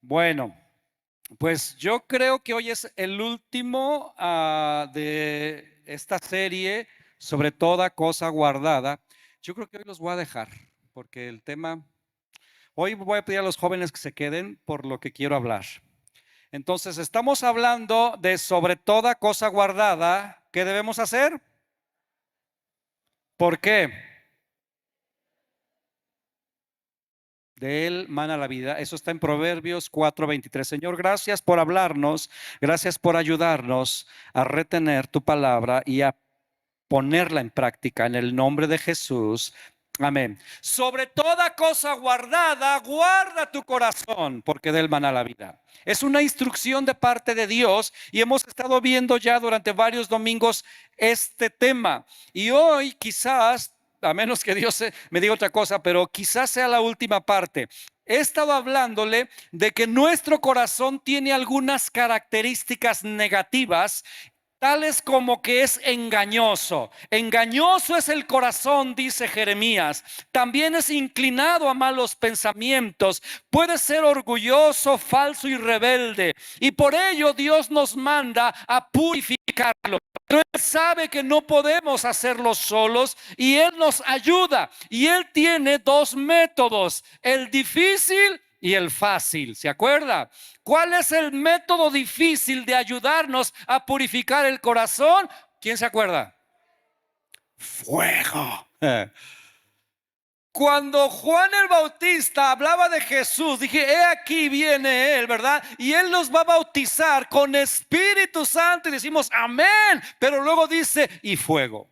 Bueno, pues yo creo que hoy es el último de esta serie sobre toda cosa guardada. Yo creo que hoy los voy a dejar porque el tema, hoy voy a pedir a los jóvenes que se queden por lo que quiero hablar. Entonces, estamos hablando de sobre toda cosa guardada. ¿Qué debemos hacer? ¿Por qué? De él mana la vida. Eso está en Proverbios 4:23. Señor, gracias por hablarnos, gracias por ayudarnos a retener tu palabra y a ponerla en práctica en el nombre de Jesús. Amén. Sobre toda cosa guardada, guarda tu corazón, porque de él mana la vida. Es una instrucción de parte de Dios y hemos estado viendo ya durante varios domingos este tema. Y hoy quizás, a menos que Dios me diga otra cosa, pero quizás sea la última parte. He estado hablándole de que nuestro corazón tiene algunas características negativas, tales como que es engañoso. Engañoso es el corazón, dice Jeremías. También es inclinado a malos pensamientos. Puede ser orgulloso, falso y rebelde. Y por ello Dios nos manda a purificarlo. Pero Él sabe que no podemos hacerlo solos y Él nos ayuda. Y Él tiene dos métodos, el difícil y el fácil. ¿Se acuerda? ¿Cuál es el método difícil de ayudarnos a purificar el corazón? ¿Quién se acuerda? Fuego. Cuando Juan el Bautista hablaba de Jesús, dije, he aquí viene Él, ¿verdad? Y Él nos va a bautizar con Espíritu Santo y decimos, amén. Pero luego dice, y fuego.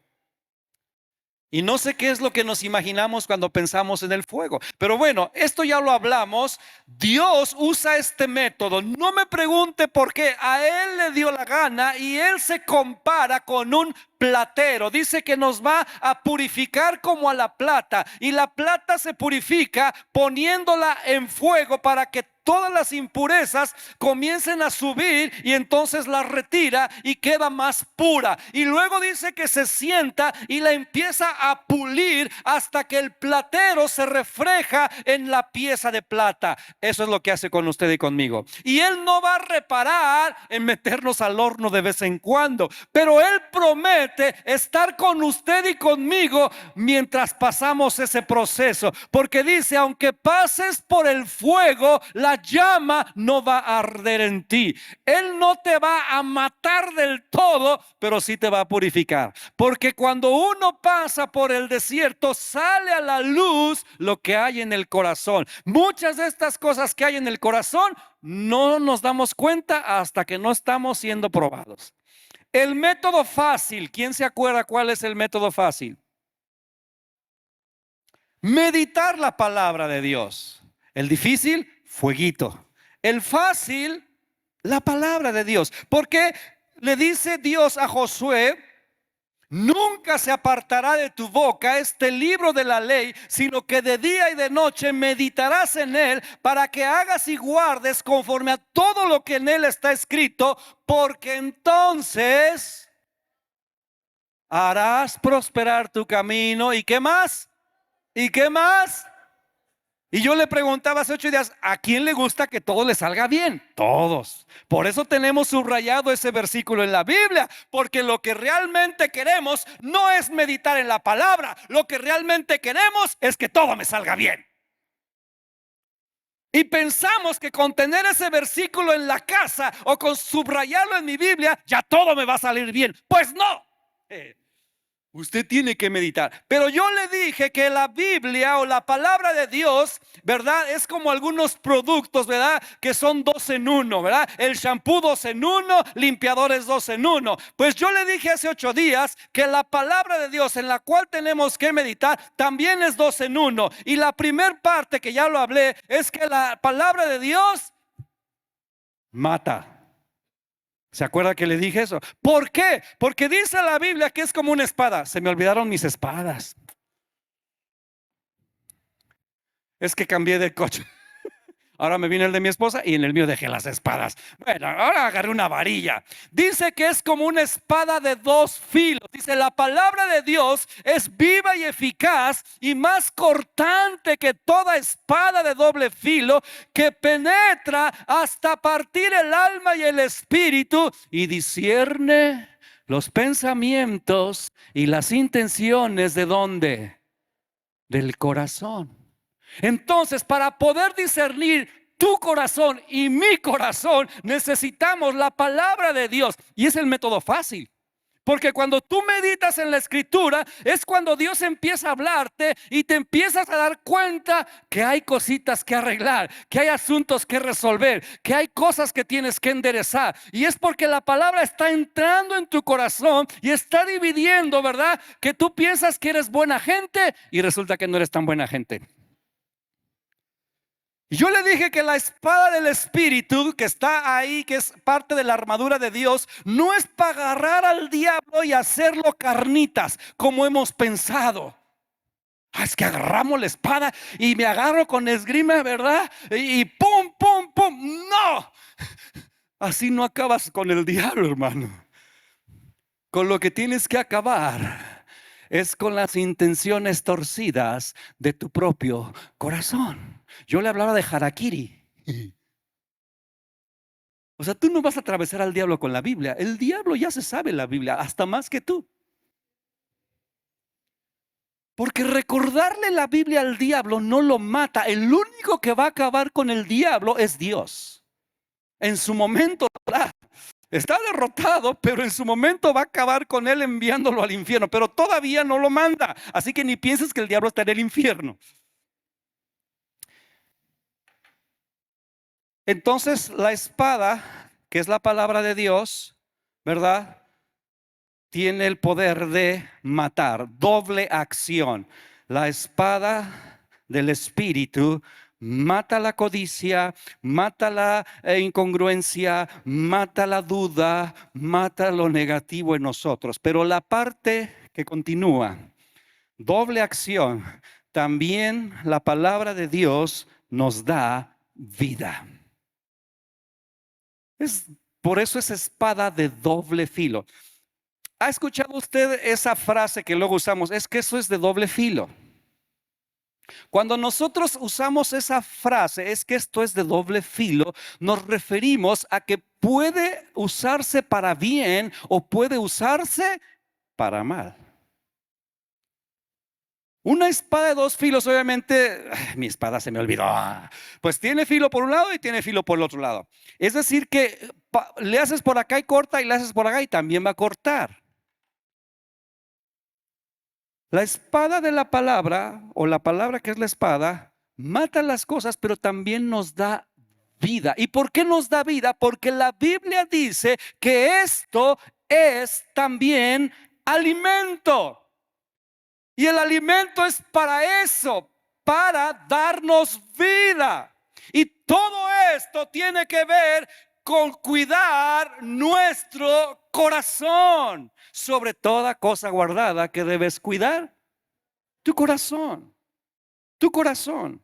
Y no sé qué es lo que nos imaginamos cuando pensamos en el fuego. Pero bueno, esto ya lo hablamos. Dios usa este método. No me pregunte por qué. A Él le dio la gana y Él se compara con un platero. Dice que nos va a purificar como a la plata. Y la plata se purifica poniéndola en fuego para que todas las impurezas comiencen a subir y entonces la retira y queda más pura. Y luego dice que se sienta y la empieza a pulir hasta que el platero se refleja en la pieza de plata. Eso es lo que hace con usted y conmigo. Y Él no va a reparar en meternos al horno de vez en cuando, pero Él promete estar con usted y conmigo mientras pasamos ese proceso, porque dice, aunque pases por el fuego, la llama no va a arder en ti. Él no te va a matar del todo, pero sí te va a purificar. Porque cuando uno pasa por el desierto, sale a la luz lo que hay en el corazón. Muchas de estas cosas que hay en el corazón no nos damos cuenta hasta que no estamos siendo probados. El método fácil, ¿quién se acuerda cuál es el método fácil? Meditar la palabra de Dios. El difícil, fueguito. El fácil, la palabra de Dios. Porque le dice Dios a Josué, nunca se apartará de tu boca este libro de la ley, sino que de día y de noche meditarás en él para que hagas y guardes conforme a todo lo que en él está escrito, porque entonces harás prosperar tu camino. ¿Y qué más? ¿Y qué más? Y yo le preguntaba hace 8 días, ¿a quién le gusta que todo le salga bien? Todos. Por eso tenemos subrayado ese versículo en la Biblia, porque lo que realmente queremos no es meditar en la palabra, lo que realmente queremos es que todo me salga bien. Y pensamos que con tener ese versículo en la casa o con subrayarlo en mi Biblia, ya todo me va a salir bien. Pues no. Usted tiene que meditar. Pero yo le dije que la Biblia o la palabra de Dios, ¿verdad? Es como algunos productos, ¿verdad? Que son dos en uno, ¿verdad? El shampoo 2 en 1, limpiadores 2 en 1. Pues yo le dije hace 8 días que la palabra de Dios en la cual tenemos que meditar también es 2 en 1. Y la primer parte que ya lo hablé es que la palabra de Dios mata. ¿Se acuerda que le dije eso? ¿Por qué? Porque dice la Biblia que es como una espada. Se me olvidaron mis espadas. Es que cambié de coche. Ahora me viene el de mi esposa y en el mío dejé las espadas. Bueno, ahora agarré una varilla. Dice que es como una espada de dos filos. Dice, la palabra de Dios es viva y eficaz y más cortante que toda espada de doble filo, que penetra hasta partir el alma y el espíritu y discierne los pensamientos y las intenciones ¿de dónde? Del corazón. Entonces, para poder discernir tu corazón y mi corazón, necesitamos la palabra de Dios. Y es el método fácil. Porque cuando tú meditas en la escritura, es cuando Dios empieza a hablarte y te empiezas a dar cuenta que hay cositas que arreglar, que hay asuntos que resolver, que hay cosas que tienes que enderezar. Y es porque la palabra está entrando en tu corazón y está dividiendo, ¿verdad? Que tú piensas que eres buena gente y resulta que no eres tan buena gente. Yo le dije que la espada del Espíritu que está ahí, que es parte de la armadura de Dios, no es para agarrar al diablo y hacerlo carnitas como hemos pensado. Es que agarramos la espada y me agarro con esgrima, ¿verdad? Y pum, pum, pum. No, así no acabas con el diablo, hermano. Con lo que tienes que acabar es con las intenciones torcidas de tu propio corazón. Yo le hablaba de harakiri. O sea, tú no vas a atravesar al diablo con la Biblia. El diablo ya se sabe la Biblia, hasta más que tú. Porque recordarle la Biblia al diablo no lo mata. El único que va a acabar con el diablo es Dios. En su momento está derrotado, pero en su momento va a acabar con él enviándolo al infierno. Pero todavía no lo manda. Así que ni pienses que el diablo está en el infierno. Entonces la espada, que es la palabra de Dios, ¿verdad? Tiene el poder de matar, doble acción. La espada del Espíritu mata la codicia, mata la incongruencia, mata la duda, mata lo negativo en nosotros. Pero la parte que continúa, doble acción, también la palabra de Dios nos da vida. Por eso es espada de doble filo. ¿Ha escuchado usted esa frase que luego usamos? Es que eso es de doble filo. Cuando nosotros usamos esa frase, es que esto es de doble filo, nos referimos a que puede usarse para bien o puede usarse para mal. Una espada de dos filos, obviamente, mi espada se me olvidó. Pues tiene filo por un lado y tiene filo por el otro lado. Es decir que le haces por acá y corta, y le haces por acá y también va a cortar. La espada de la palabra, o la palabra que es la espada, mata las cosas, pero también nos da vida. ¿Y por qué nos da vida? Porque la Biblia dice que esto es también alimento. Y el alimento es para eso, para darnos vida. Y todo esto tiene que ver con cuidar nuestro corazón. Sobre toda cosa guardada que debes cuidar, tu corazón, tu corazón.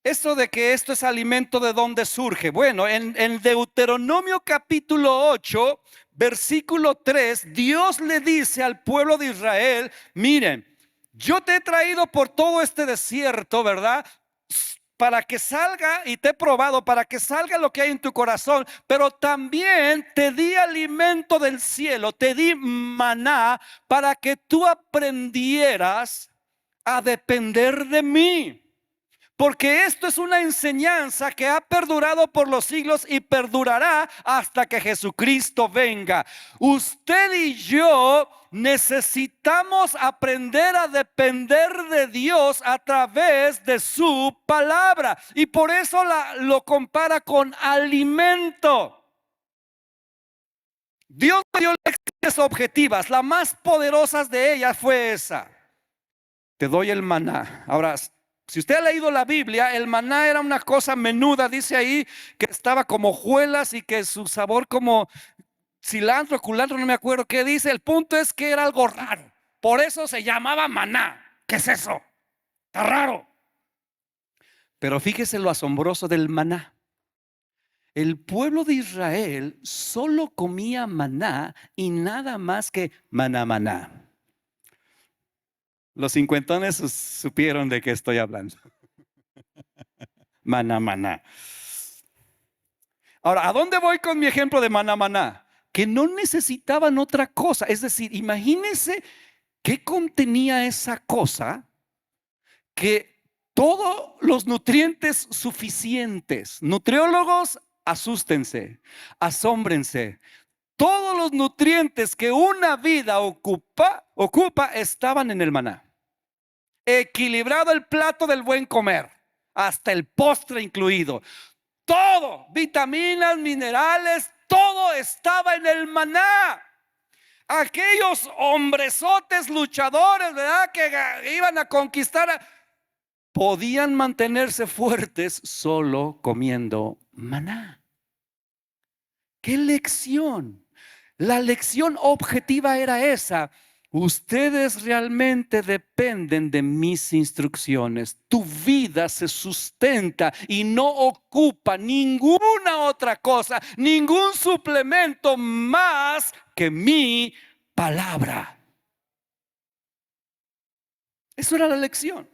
Esto de que esto es alimento, ¿de dónde surge? Bueno, en Deuteronomio capítulo 8, versículo 3, Dios le dice al pueblo de Israel: miren, yo te he traído por todo este desierto, ¿verdad? Para que salga, y te he probado para que salga lo que hay en tu corazón, pero también te di alimento del cielo, te di maná para que tú aprendieras a depender de mí. Porque esto es una enseñanza que ha perdurado por los siglos y perdurará hasta que Jesucristo venga. Usted y yo necesitamos aprender a depender de Dios a través de su palabra. Y por eso lo compara con alimento. Dios me dio lecciones objetivas. La más poderosas de ellas fue esa: te doy el maná. Ahora, si usted ha leído la Biblia, el maná era una cosa menuda, dice ahí que estaba como hojuelas y que su sabor como cilantro, culantro, no me acuerdo qué dice. El punto es que era algo raro, por eso se llamaba maná. ¿Qué es eso? Está raro. Pero fíjese lo asombroso del maná. El pueblo de Israel solo comía maná y nada más que maná, maná. Los cincuentones supieron de qué estoy hablando. Maná, maná. Ahora, ¿a dónde voy con mi ejemplo de maná, maná? Que no necesitaban otra cosa. Es decir, imagínense qué contenía esa cosa, que todos los nutrientes suficientes. Nutriólogos, asústense, asómbrense. Todos los nutrientes que una vida ocupa estaban en el maná. Equilibrado el plato del buen comer, hasta el postre incluido. Todo, vitaminas, minerales, todo estaba en el maná. Aquellos hombresotes luchadores, ¿verdad?, que iban a conquistar, podían mantenerse fuertes solo comiendo maná. ¿Qué lección? La lección objetiva era esa: ustedes realmente dependen de mis instrucciones. Tu vida se sustenta y no ocupa ninguna otra cosa, ningún suplemento más que mi palabra. Eso era la lección.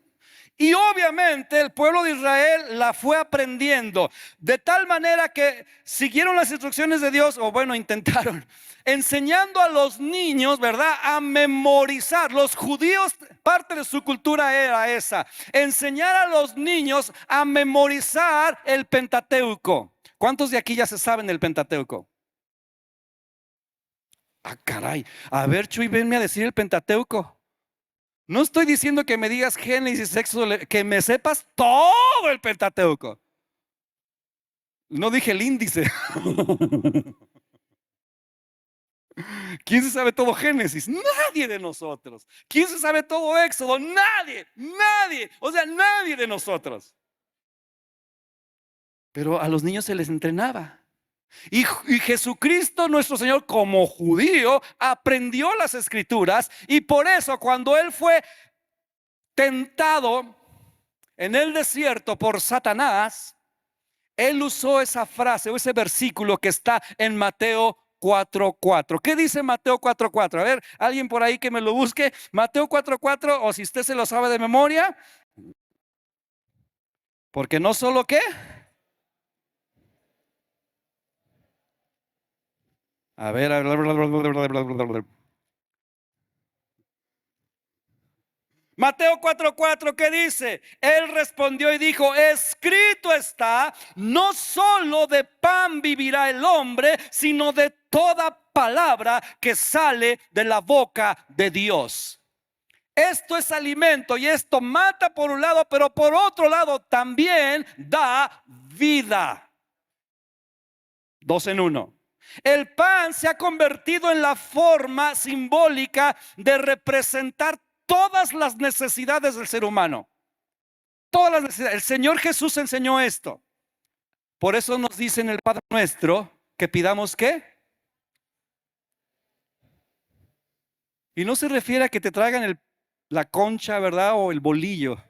Y obviamente el pueblo de Israel la fue aprendiendo, de tal manera que siguieron las instrucciones de Dios, o bueno, intentaron, enseñando a los niños, ¿verdad?, a memorizar. Los judíos, parte de su cultura era esa: enseñar a los niños a memorizar el Pentateuco. ¿Cuántos de aquí ya se saben el Pentateuco? Ah, caray. A ver, Chuy, venme a decir el Pentateuco. No estoy diciendo que me digas Génesis, Éxodo, que me sepas todo el Pentateuco. No dije el índice. ¿Quién se sabe todo Génesis? Nadie de nosotros. ¿Quién se sabe todo Éxodo? Nadie, nadie. O sea, nadie de nosotros. Pero a los niños se les entrenaba. Y Jesucristo nuestro Señor, como judío, aprendió las escrituras, y por eso cuando Él fue tentado en el desierto por Satanás, Él usó esa frase o ese versículo que está en Mateo 4:4. ¿Qué dice Mateo 4:4? A ver, alguien por ahí que me lo busque. Mateo 4:4, o si usted se lo sabe de memoria. Porque no solo ¿qué? A ver, Mateo 4:4, ¿qué dice? Él respondió y dijo: escrito está, no solo de pan vivirá el hombre, sino de toda palabra que sale de la boca de Dios. Esto es alimento y esto mata por un lado, pero por otro lado también da vida. Dos en uno. El pan se ha convertido en la forma simbólica de representar todas las necesidades del ser humano. Todas las necesidades. El Señor Jesús enseñó esto. Por eso nos dice en el Padre Nuestro que pidamos ¿qué? Y no se refiere a que te traigan la concha, ¿verdad?, o el bolillo.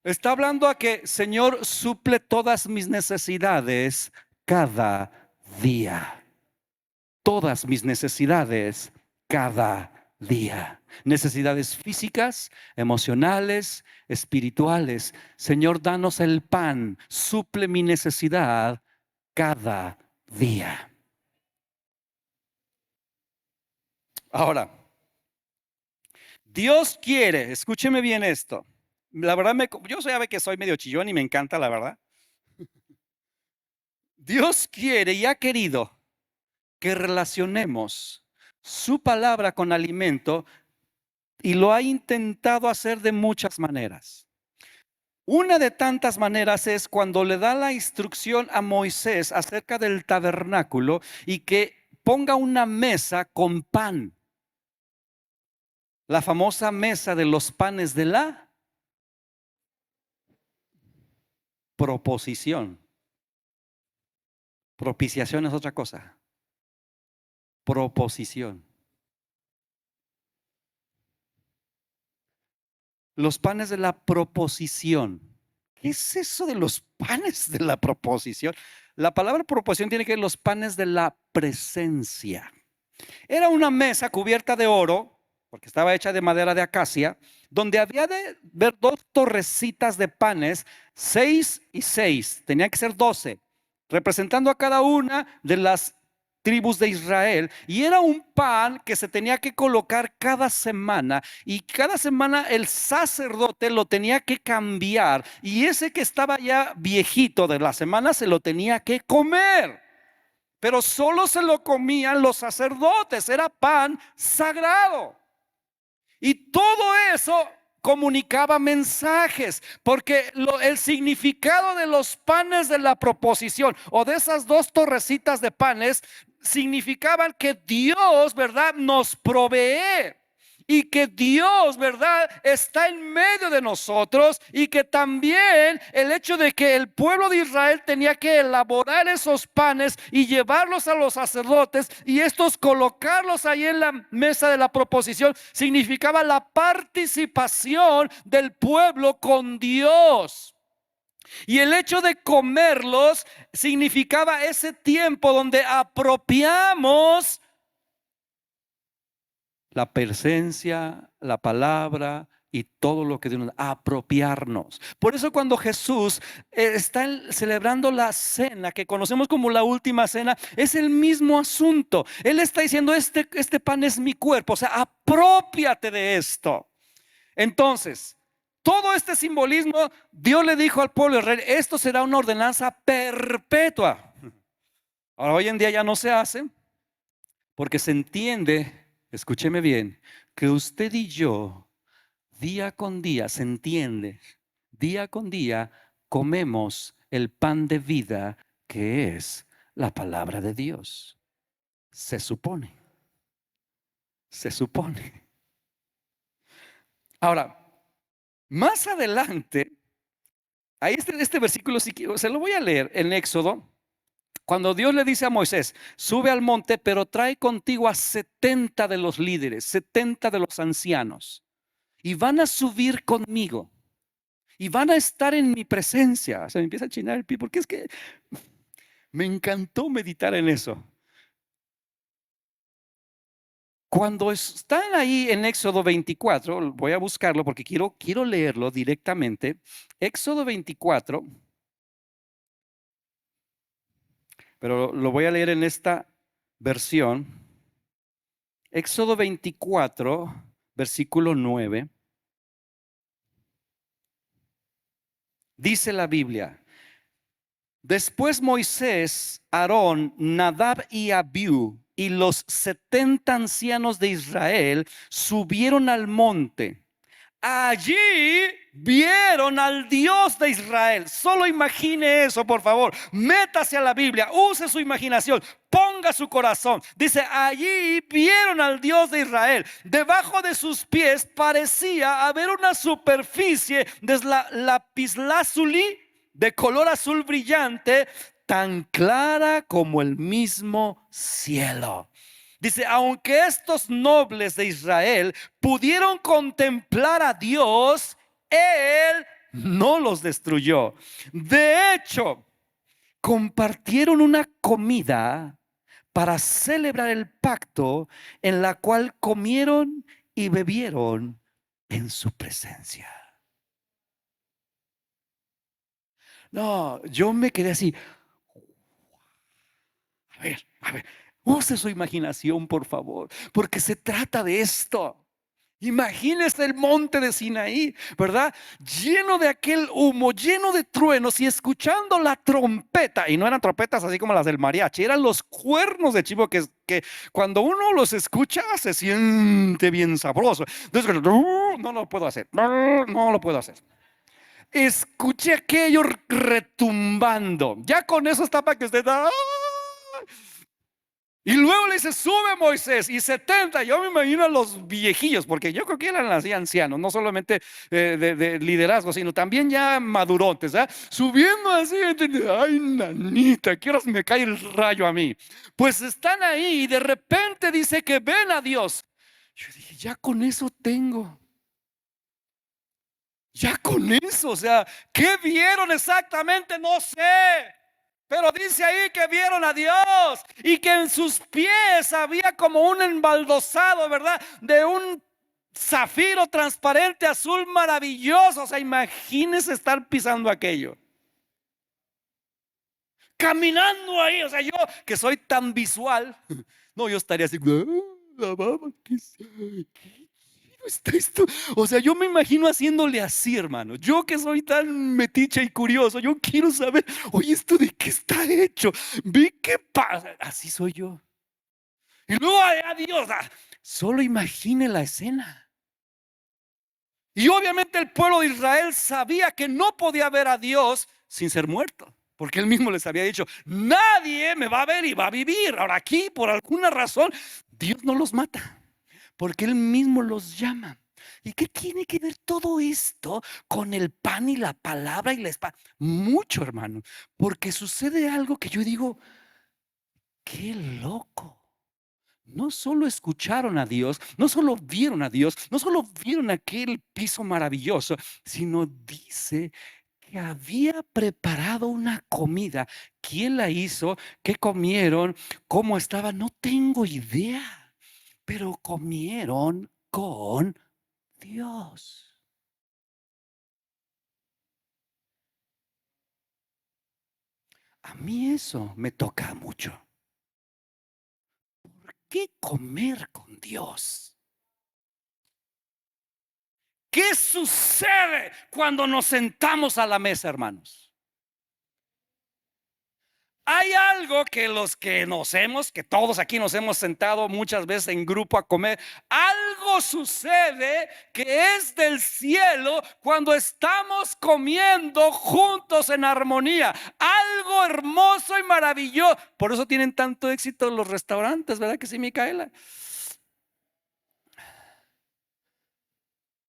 Está hablando a que: Señor, suple todas mis necesidades cada día. Todas mis necesidades cada día. Necesidades físicas, emocionales, espirituales. Señor, danos el pan, suple mi necesidad cada día. Ahora, Dios quiere, escúcheme bien esto. La verdad, yo sabe que soy medio chillón y me encanta, la verdad. Dios quiere y ha querido que relacionemos su palabra con alimento, y lo ha intentado hacer de muchas maneras. Una de tantas maneras es cuando le da la instrucción a Moisés acerca del tabernáculo y que ponga una mesa con pan. La famosa mesa de los panes de la proposición. Propiciación es otra cosa. Proposición. Los panes de la proposición. ¿qué es eso de los panes de la proposición? La palabra proposición tiene que ver los panes de la presencia. Era una mesa cubierta de oro, porque estaba hecha de madera de acacia, donde había de ver dos torrecitas de panes, 6 y 6, tenían que ser 12, representando a cada una de las tribus de Israel. Y era un pan que se tenía que colocar cada semana, y cada semana el sacerdote lo tenía que cambiar, y ese que estaba ya viejito de la semana se lo tenía que comer. Pero solo se lo comían los sacerdotes, era pan sagrado. Y todo eso comunicaba mensajes, porque el significado de los panes de la proposición o de esas dos torrecitas de panes significaban que Dios, ¿verdad?, nos provee. Y que Dios, ¿verdad?, está en medio de nosotros, y que también el hecho de que el pueblo de Israel tenía que elaborar esos panes y llevarlos a los sacerdotes, y estos colocarlos ahí en la mesa de la proposición, significaba la participación del pueblo con Dios. Y el hecho de comerlos significaba ese tiempo donde apropiamos la presencia, la palabra y todo lo que Dios nos da, apropiarnos. Por eso cuando Jesús está celebrando la cena que conocemos como la última cena, es el mismo asunto. Él está diciendo, este pan es mi cuerpo, o sea, aprópiate de esto. Entonces, todo este simbolismo, Dios le dijo al pueblo de Israel, esto será una ordenanza perpetua. Ahora, hoy en día ya no se hace, porque se entiende, escúcheme bien, que usted y yo, día con día, se entiende, día con día comemos el pan de vida que es la palabra de Dios. Se supone. Se supone. Ahora, más adelante, ahí este versículo, se lo voy a leer en Éxodo. Cuando Dios le dice a Moisés, sube al monte, pero trae contigo a 70 de los líderes, 70 de los ancianos, y van a subir conmigo, y van a estar en mi presencia. Se me empieza a chinar el pie, porque es que me encantó meditar en eso. Cuando están ahí en Éxodo 24, voy a buscarlo porque quiero leerlo directamente. Éxodo 24. Pero lo voy a leer en esta versión. Éxodo 24, versículo 9. Dice la Biblia: después Moisés, Aarón, Nadab y Abiú y los 70 ancianos de Israel subieron al monte. Allí vieron al Dios de Israel. Solo imagine eso, por favor. Métase a la Biblia, use su imaginación, ponga su corazón. Dice, allí vieron al Dios de Israel. Debajo de sus pies parecía haber una superficie de lapislázuli de color azul brillante, tan clara como el mismo cielo. Dice, aunque estos nobles de Israel pudieron contemplar a Dios, Él no los destruyó. De hecho, compartieron una comida para celebrar el pacto, en la cual comieron y bebieron en su presencia. No, yo me quedé así. A ver, use su imaginación, por favor, porque se trata de esto. Imagínese el monte de Sinaí, ¿verdad? Lleno de aquel humo, lleno de truenos, y escuchando la trompeta. Y no eran trompetas así como las del mariachi, eran los cuernos de chivo que cuando uno los escucha se siente bien sabroso. Entonces, no lo puedo hacer, no lo puedo hacer. Escuché aquello retumbando. Ya con eso está para que usted y luego le dice, sube Moisés, y 70, yo me imagino a los viejillos, porque yo creo que eran así ancianos, no solamente de liderazgo, sino también ya madurotes, ¿eh? Subiendo así, ay nanita, ¿qué horas me cae el rayo a mí? Pues están ahí y de repente dice que ven a Dios. Yo dije, ya con eso tengo. Ya con eso, o sea, ¿qué vieron exactamente? No sé. Pero dice ahí que vieron a Dios y que en sus pies había como un embaldosado, ¿verdad? De un zafiro transparente azul maravilloso. O sea, imagínense estar pisando aquello. Caminando ahí, o sea, yo que soy tan visual, no, yo estaría así, "Ah, la baba, ¿qué está esto?". O sea, yo me imagino haciéndole así, hermano. Yo que soy tan metiche y curioso, yo quiero saber, oye, ¿esto de qué está hecho? Ve qué pasa. Así soy yo. Y luego, adiós, solo imagine la escena. Y obviamente el pueblo de Israel sabía que no podía ver a Dios sin ser muerto, porque él mismo les había dicho, nadie me va a ver y va a vivir. Ahora aquí, por alguna razón, Dios no los mata, porque él mismo los llama. ¿Y qué tiene que ver todo esto con el pan y la palabra y la espada? Mucho, hermano, porque sucede algo que yo digo, qué loco. No solo escucharon a Dios, no solo vieron a Dios, no solo vieron aquel piso maravilloso, sino dice que había preparado una comida. ¿Quién la hizo? ¿Qué comieron? ¿Cómo estaba? No tengo idea, pero comieron con Dios. A mí eso me toca mucho. ¿Qué comer con Dios? ¿Qué sucede cuando nos sentamos a la mesa, hermanos? Hay algo que los que todos aquí nos hemos sentado muchas veces en grupo a comer, algo sucede que es del cielo cuando estamos comiendo juntos en armonía. Algo hermoso y maravilloso. Por eso tienen tanto éxito los restaurantes, ¿verdad que sí, Micaela?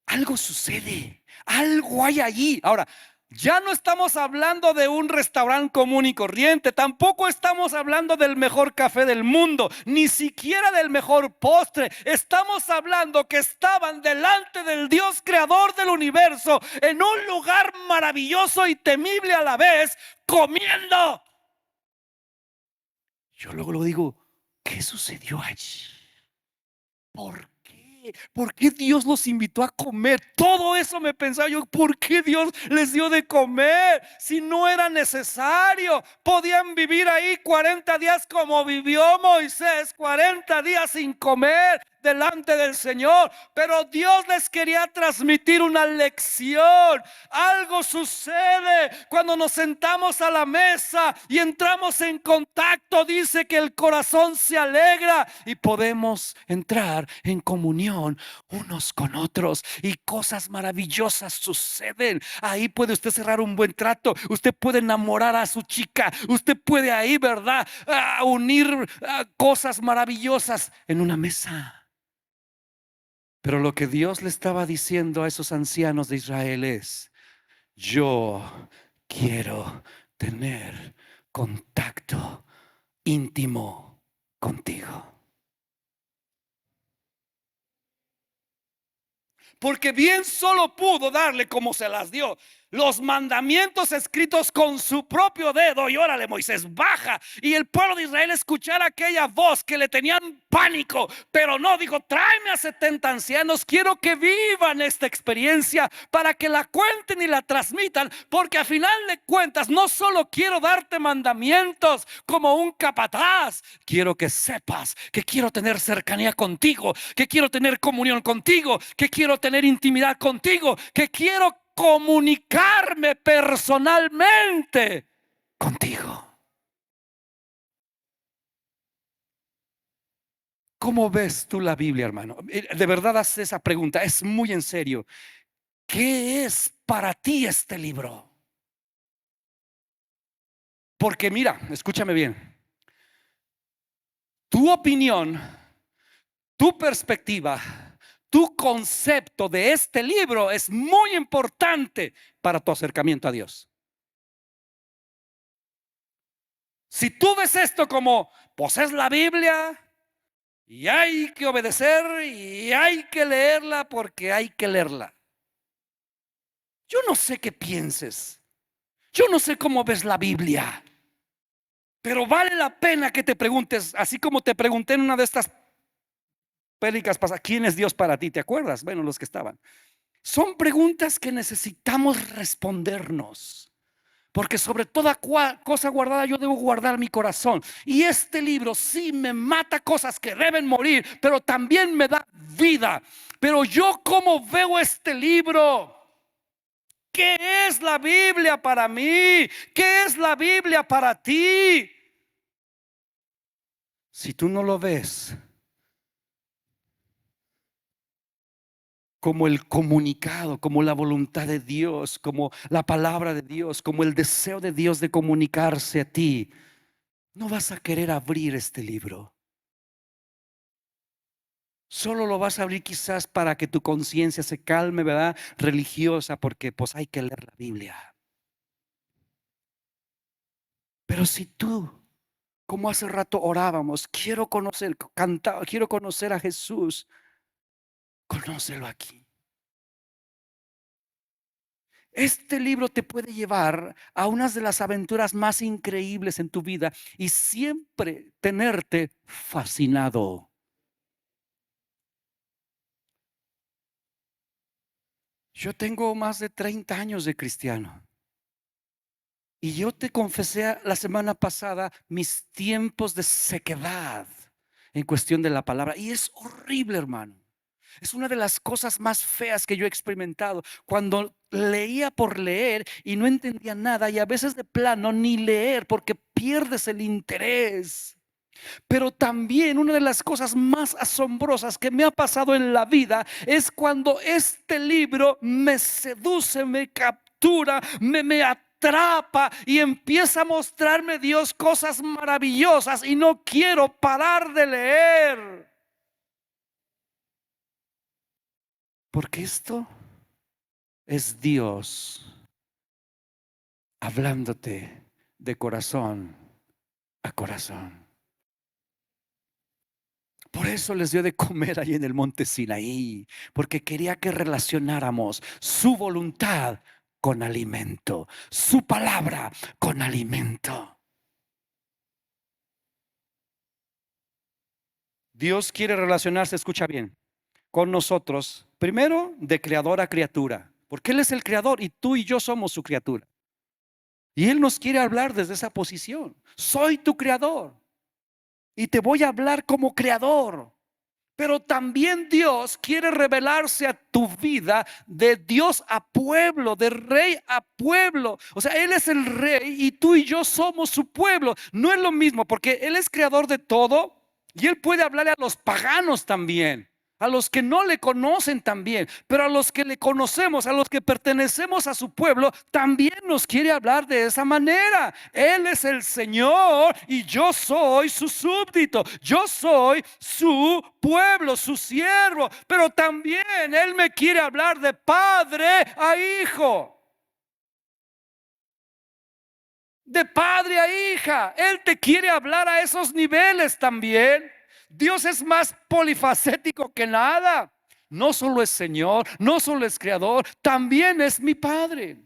Algo sucede, algo hay allí. Ahora, ya no estamos hablando de un restaurante común y corriente, tampoco estamos hablando del mejor café del mundo, ni siquiera del mejor postre. Estamos hablando que estaban delante del Dios creador del universo, en un lugar maravilloso y temible a la vez, comiendo. Yo luego lo digo, ¿qué sucedió allí? ¿Por qué? ¿Por qué Dios los invitó a comer? Todo eso me pensaba yo, ¿por qué Dios les dio de comer? Si no era necesario, podían vivir ahí 40 días como vivió Moisés, 40 días sin comer delante del Señor, pero Dios les quería transmitir una lección. Algo sucede cuando nos sentamos a la mesa y entramos en contacto. Dice que el corazón se alegra y podemos entrar en comunión unos con otros y cosas maravillosas suceden. Ahí puede usted cerrar un buen trato, usted puede enamorar a su chica, usted puede ahí, ¿verdad?, unir cosas maravillosas en una mesa. Pero lo que Dios le estaba diciendo a esos ancianos de Israel es, yo quiero tener contacto íntimo contigo. Porque bien solo pudo darle como se las dio los mandamientos escritos con su propio dedo. Y órale, Moisés, baja. Y el pueblo de Israel escuchara aquella voz que le tenían pánico, pero no, dijo, tráeme a 70 ancianos, quiero que vivan esta experiencia para que la cuenten y la transmitan, porque a final de cuentas no solo quiero darte mandamientos como un capataz, quiero que sepas que quiero tener cercanía contigo, que quiero tener comunión contigo, que quiero tener intimidad contigo, que quiero comunicarme personalmente contigo. ¿Cómo ves tú la Biblia, hermano? De verdad haz esa pregunta, es muy en serio. ¿Qué es para ti este libro? Porque mira, escúchame bien. Tu opinión, tu perspectiva, tu concepto de este libro es muy importante para tu acercamiento a Dios. Si tú ves esto como, pues es la Biblia y hay que obedecer y hay que leerla porque hay que leerla. Yo no sé qué pienses. Yo no sé cómo ves la Biblia. Pero vale la pena que te preguntes, así como te pregunté en una de estas prédicas pasadas, ¿quién es Dios para ti? ¿Te acuerdas? Bueno, los que estaban. Son preguntas que necesitamos respondernos. Porque sobre toda cosa guardada yo debo guardar mi corazón. Y este libro sí me mata cosas que deben morir, pero también me da vida. Pero yo, ¿cómo veo este libro? ¿Qué es la Biblia para mí? ¿Qué es la Biblia para ti? Si tú no lo ves como el comunicado, como la voluntad de Dios, como la palabra de Dios, como el deseo de Dios de comunicarse a ti, no vas a querer abrir este libro. Solo lo vas a abrir quizás para que tu conciencia se calme, ¿verdad? Religiosa, porque pues hay que leer la Biblia. Pero si tú, como hace rato orábamos, quiero conocer, cantaba, quiero conocer a Jesús, conócelo aquí. Este libro te puede llevar a unas de las aventuras más increíbles en tu vida y siempre tenerte fascinado. Yo tengo más de 30 años de cristiano y yo te confesé la semana pasada mis tiempos de sequedad en cuestión de la palabra, y es horrible, hermano. Es una de las cosas más feas que yo he experimentado, cuando leía por leer y no entendía nada, y a veces de plano ni leer porque pierdes el interés. Pero también una de las cosas más asombrosas que me ha pasado en la vida es cuando este libro me seduce, me captura, me atrapa y empieza a mostrarme Dios cosas maravillosas y no quiero parar de leer. Porque esto es Dios hablándote de corazón a corazón. Por eso les dio de comer ahí en el monte Sinaí, porque quería que relacionáramos su voluntad con alimento, su palabra con alimento. Dios quiere relacionarse, escucha bien, con nosotros, primero de creador a criatura, porque Él es el creador y tú y yo somos su criatura. Y Él nos quiere hablar desde esa posición. Soy tu creador y te voy a hablar como creador. Pero también Dios quiere revelarse a tu vida de Dios a pueblo, de rey a pueblo. O sea, Él es el rey y tú y yo somos su pueblo. No es lo mismo, porque Él es creador de todo y Él puede hablarle a los paganos también, a los que no le conocen también, pero a los que le conocemos, a los que pertenecemos a su pueblo, también nos quiere hablar de esa manera. Él es el Señor y yo soy su súbdito, yo soy su pueblo, su siervo, pero también Él me quiere hablar de padre a hijo. De padre a hija, Él te quiere hablar a esos niveles también. Dios es más polifacético que nada. No solo es Señor, no solo es creador, también es mi Padre.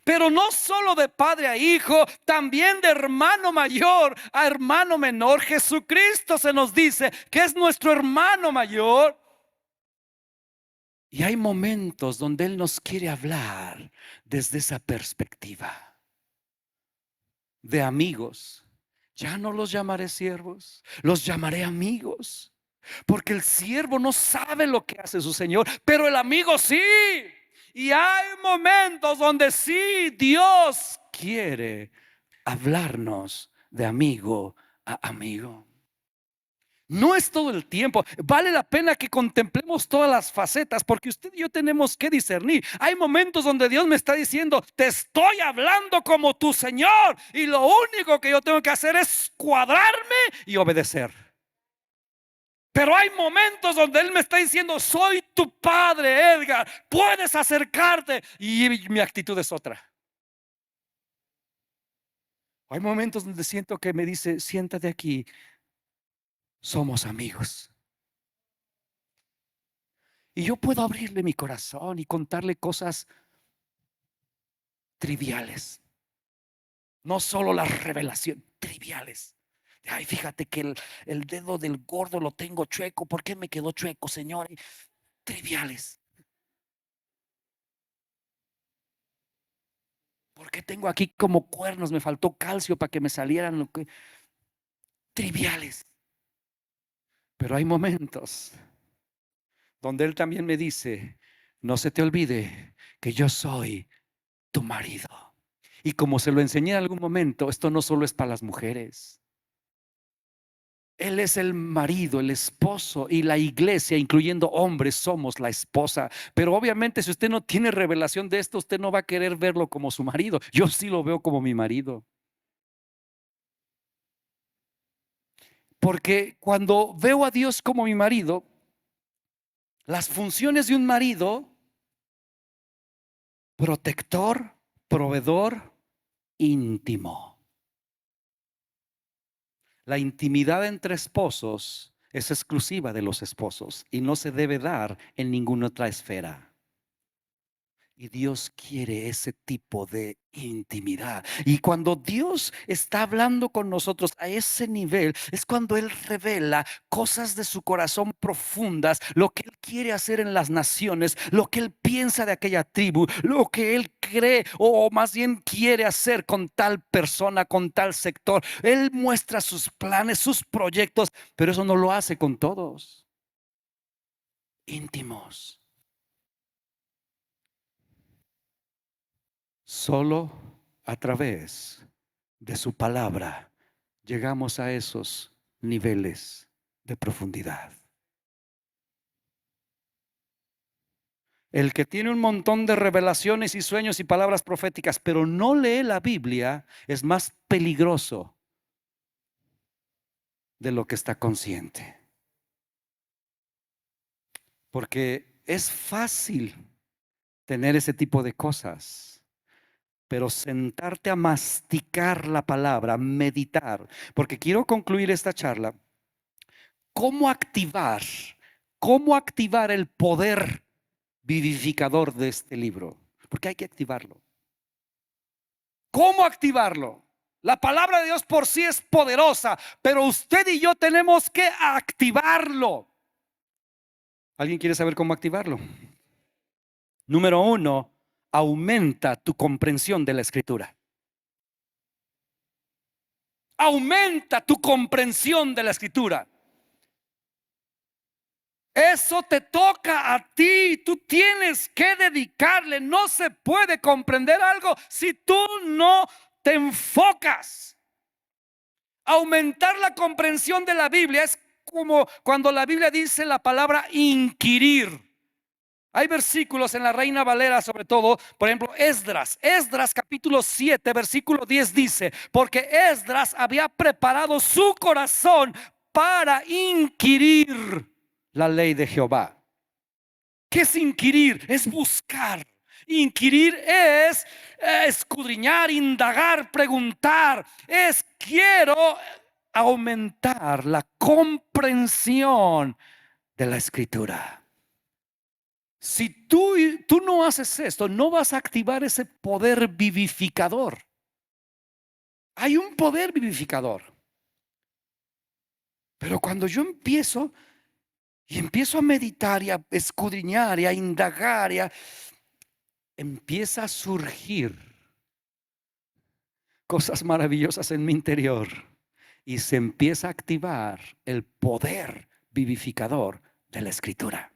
Pero no solo de padre a hijo, también de hermano mayor a hermano menor. Jesucristo se nos dice que es nuestro hermano mayor. Y hay momentos donde Él nos quiere hablar desde esa perspectiva de amigos. Ya no los llamaré siervos, los llamaré amigos. Porque el siervo no sabe lo que hace su señor, pero el amigo sí. Y hay momentos donde sí Dios quiere hablarnos de amigo a amigo. No es todo el tiempo. Vale la pena que contemplemos todas las facetas, porque usted y yo tenemos que discernir. Hay momentos donde Dios me está diciendo: te estoy hablando como tu Señor, y lo único que yo tengo que hacer es cuadrarme y obedecer. Pero hay momentos donde Él me está diciendo: soy tu padre, Edgar, puedes acercarte, y mi actitud es otra. Hay momentos donde siento que me dice: siéntate aquí, somos amigos. Y yo puedo abrirle mi corazón y contarle cosas triviales. No solo la revelación, triviales. Ay, fíjate que el dedo del gordo lo tengo chueco. ¿Por qué me quedó chueco, Señor? Triviales. ¿Por qué tengo aquí como cuernos? Me faltó calcio para que me salieran lo que... Triviales. Pero hay momentos donde Él también me dice: no se te olvide que yo soy tu marido. Y como se lo enseñé en algún momento, esto no solo es para las mujeres. Él es el marido, el esposo, y la iglesia, incluyendo hombres, somos la esposa. Pero obviamente, si usted no tiene revelación de esto, usted no va a querer verlo como su marido. Yo sí lo veo como mi marido. Porque cuando veo a Dios como mi marido, las funciones de un marido: protector, proveedor, íntimo. La intimidad entre esposos es exclusiva de los esposos y no se debe dar en ninguna otra esfera. Y Dios quiere ese tipo de intimidad. Y cuando Dios está hablando con nosotros a ese nivel, es cuando Él revela cosas de su corazón profundas, lo que Él quiere hacer en las naciones, lo que Él piensa de aquella tribu, lo que Él cree o más bien quiere hacer con tal persona, con tal sector. Él muestra sus planes, sus proyectos, pero eso no lo hace con todos. Íntimos. Solo a través de su palabra llegamos a esos niveles de profundidad. El que tiene un montón de revelaciones y sueños y palabras proféticas, pero no lee la Biblia, es más peligroso de lo que está consciente. Porque es fácil tener ese tipo de cosas, pero sentarte a masticar la palabra, meditar. Porque quiero concluir esta charla. ¿Cómo activar? ¿Cómo activar el poder vivificador de este libro? Porque hay que activarlo. ¿Cómo activarlo? La palabra de Dios por sí es poderosa, pero usted y yo tenemos que activarlo. ¿Alguien quiere saber cómo activarlo? Número uno, aumenta tu comprensión de la Escritura. Aumenta tu comprensión de la Escritura. Eso te toca a ti. Tú tienes que dedicarle. No se puede comprender algo si tú no te enfocas. Aumentar la comprensión de la Biblia es como cuando la Biblia dice la palabra inquirir. Hay versículos en la Reina Valera, sobre todo, por ejemplo, Esdras capítulo 7 versículo 10 dice: porque Esdras había preparado su corazón para inquirir la ley de Jehová. ¿Qué es inquirir? Es buscar. Inquirir es escudriñar, indagar, preguntar. Es quiero aumentar la comprensión de la Escritura. Si tú no haces esto, no vas a activar ese poder vivificador. Hay un poder vivificador. Pero cuando yo empiezo a meditar y a escudriñar y a indagar, empieza a surgir cosas maravillosas en mi interior y se empieza a activar el poder vivificador de la Escritura.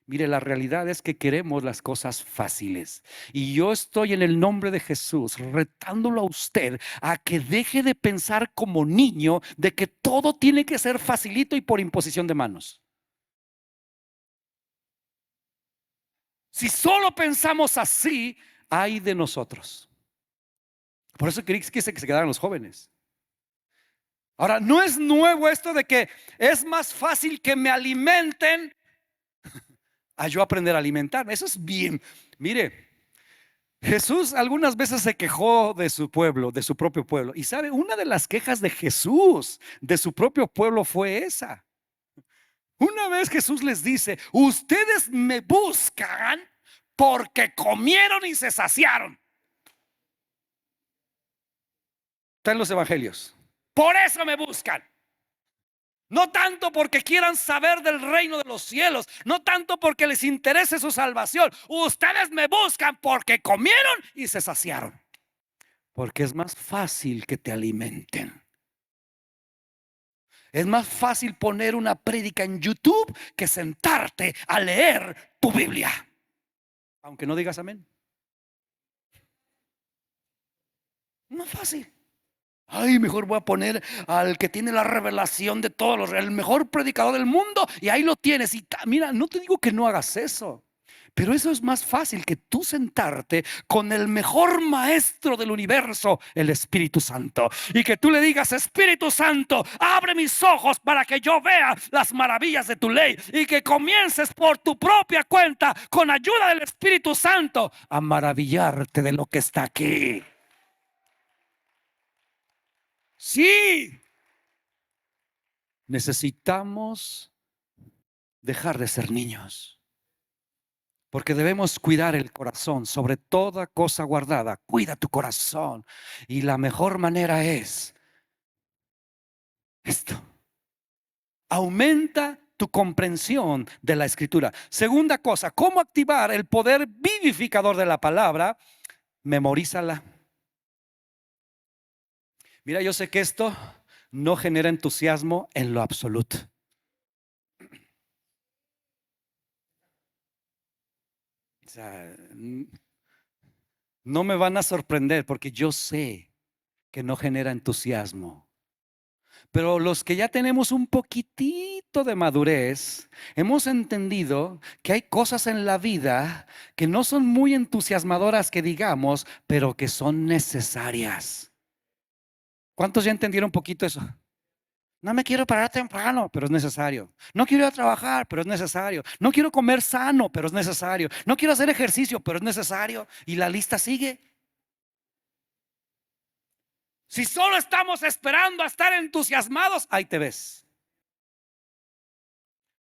Mire, la realidad es que queremos las cosas fáciles. Y yo estoy en el nombre de Jesús retándolo a usted a que deje de pensar como niño de que todo tiene que ser facilito y por imposición de manos. Si solo pensamos así, ay de nosotros. Por eso quise que se quedaran los jóvenes. Ahora, no es nuevo esto de que es más fácil que me alimenten a yo aprender a alimentarme. Eso es bien. Mire, Jesús algunas veces se quejó de su pueblo, de su propio pueblo. Y sabe, una de las quejas de Jesús de su propio pueblo fue esa. Una vez Jesús les dice: ustedes me buscan porque comieron y se saciaron. Está en los evangelios. Por eso me buscan. No tanto porque quieran saber del reino de los cielos, no tanto porque les interese su salvación. Ustedes me buscan porque comieron y se saciaron. Porque es más fácil que te alimenten. Es más fácil poner una prédica en YouTube que sentarte a leer tu Biblia. Aunque no digas amén. No es fácil. Ay, mejor voy a poner al que tiene la revelación de todos los, el mejor predicador del mundo, y ahí lo tienes. Y mira, no te digo que no hagas eso, pero eso es más fácil que tú sentarte con el mejor maestro del universo, el Espíritu Santo, y que tú le digas: Espíritu Santo, abre mis ojos para que yo vea las maravillas de tu ley, y que comiences por tu propia cuenta, con ayuda del Espíritu Santo, a maravillarte de lo que está aquí. Sí, necesitamos dejar de ser niños, porque debemos cuidar el corazón sobre toda cosa guardada. Cuida tu corazón, y la mejor manera es esto: aumenta tu comprensión de la escritura. Segunda cosa, ¿cómo activar el poder vivificador de la palabra? Memorízala. Mira, yo sé que esto no genera entusiasmo en lo absoluto. O sea, no me van a sorprender, porque yo sé que no genera entusiasmo. Pero los que ya tenemos un poquitito de madurez, hemos entendido que hay cosas en la vida que no son muy entusiasmadoras, que digamos, pero que son necesarias. ¿Cuántos ya entendieron un poquito eso? No me quiero parar temprano, pero es necesario. No quiero ir a trabajar, pero es necesario. No quiero comer sano, pero es necesario. No quiero hacer ejercicio, pero es necesario. Y la lista sigue. Si solo estamos esperando a estar entusiasmados, ahí te ves.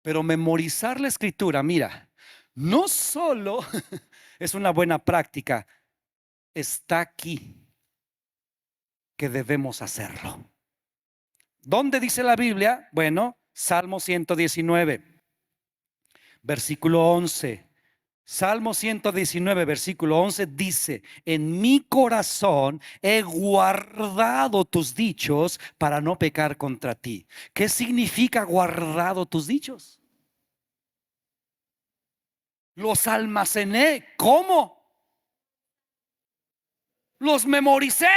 Pero memorizar la escritura, mira, no solo es una buena práctica, está aquí que debemos hacerlo. ¿Dónde dice la Biblia? Bueno, Salmo 119, versículo 11. Salmo 119, versículo 11 dice: en mi corazón he guardado tus dichos para no pecar contra ti. ¿Qué significa guardado tus dichos? Los almacené. ¿Cómo? Los memoricé.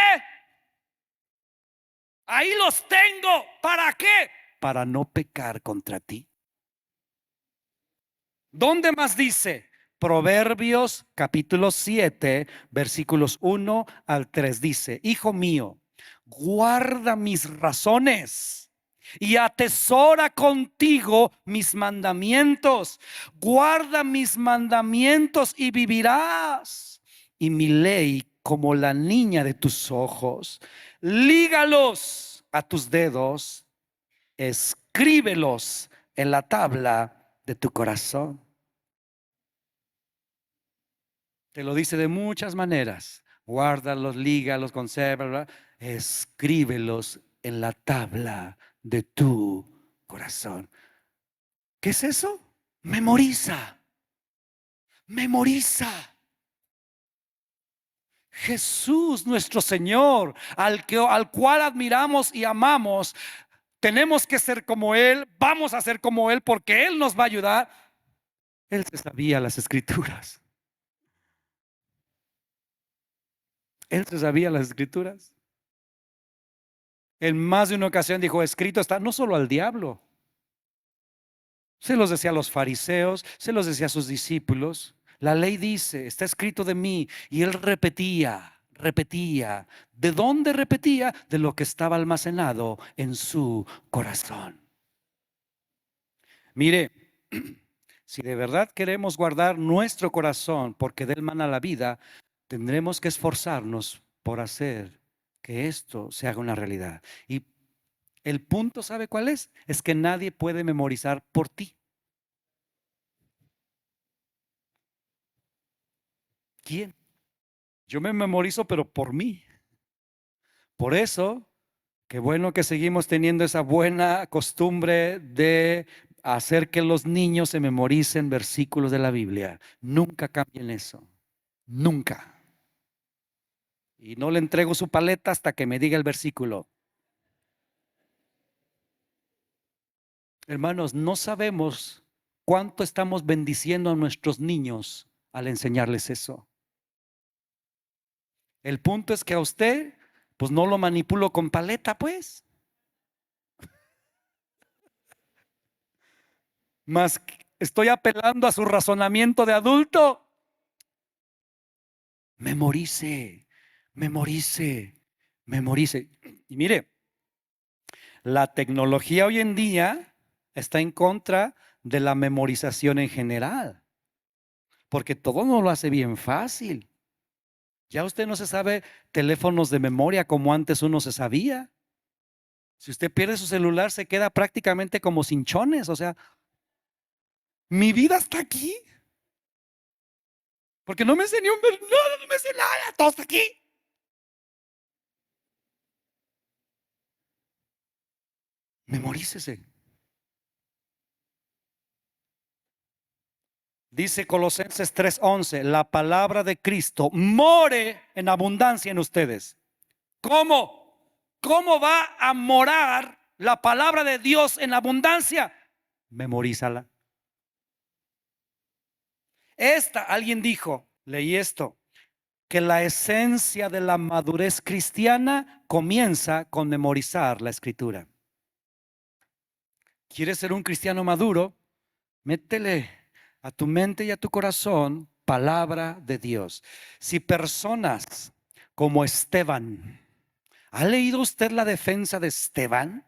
Ahí los tengo. ¿Para qué? Para no pecar contra ti. ¿Dónde más dice? Proverbios capítulo 7, versículos 1 al 3 dice: hijo mío, guarda mis razones y atesora contigo mis mandamientos. Guarda mis mandamientos y vivirás, y mi ley como la niña de tus ojos. Lígalos a tus dedos, escríbelos en la tabla de tu corazón. Te lo dice de muchas maneras: guárdalos, lígalos, consérvalos, escríbelos en la tabla de tu corazón. ¿Qué es eso? Memoriza, memoriza. Jesús nuestro Señor, al cual admiramos y amamos, tenemos que ser como Él, vamos a ser como Él, porque Él nos va a ayudar. Él se sabía las escrituras. Él se sabía las escrituras. En más de una ocasión dijo: escrito está. No solo al diablo, se los decía a los fariseos, se los decía a sus discípulos. La ley dice: está escrito de mí. Y él repetía, repetía. ¿De dónde repetía? De lo que estaba almacenado en su corazón. Mire, si de verdad queremos guardar nuestro corazón, porque de él mana la vida, tendremos que esforzarnos por hacer que esto se haga una realidad. Y el punto, ¿sabe cuál es? Es que nadie puede memorizar por ti. ¿Quién? Yo me memorizo, pero por mí. Por eso, qué bueno que seguimos teniendo esa buena costumbre de hacer que los niños se memoricen versículos de la Biblia. Nunca cambien eso. Nunca. Y no le entrego su paleta hasta que me diga el versículo. Hermanos, no sabemos cuánto estamos bendiciendo a nuestros niños al enseñarles eso. El punto es que a usted, pues no lo manipulo con paleta, pues. Más estoy apelando a su razonamiento de adulto. Memorice, memorice, memorice. Y mire, la tecnología hoy en día está en contra de la memorización en general, porque todo no lo hace bien fácil. Ya usted no se sabe teléfonos de memoria como antes uno se sabía. Si usted pierde su celular, se queda prácticamente como cinchones. O sea, mi vida está aquí. Porque no me enseñó nada, no me sé nada, todo está aquí. Memorícese. Dice Colosenses 3:11, la palabra de Cristo more en abundancia en ustedes. ¿Cómo? ¿Cómo va a morar la palabra de Dios en abundancia? Memorízala. Alguien dijo, leí esto, que la esencia de la madurez cristiana comienza con memorizar la escritura. ¿Quieres ser un cristiano maduro? Métele a tu mente y a tu corazón palabra de Dios. Si personas como Esteban, ¿ha leído usted la defensa de Esteban?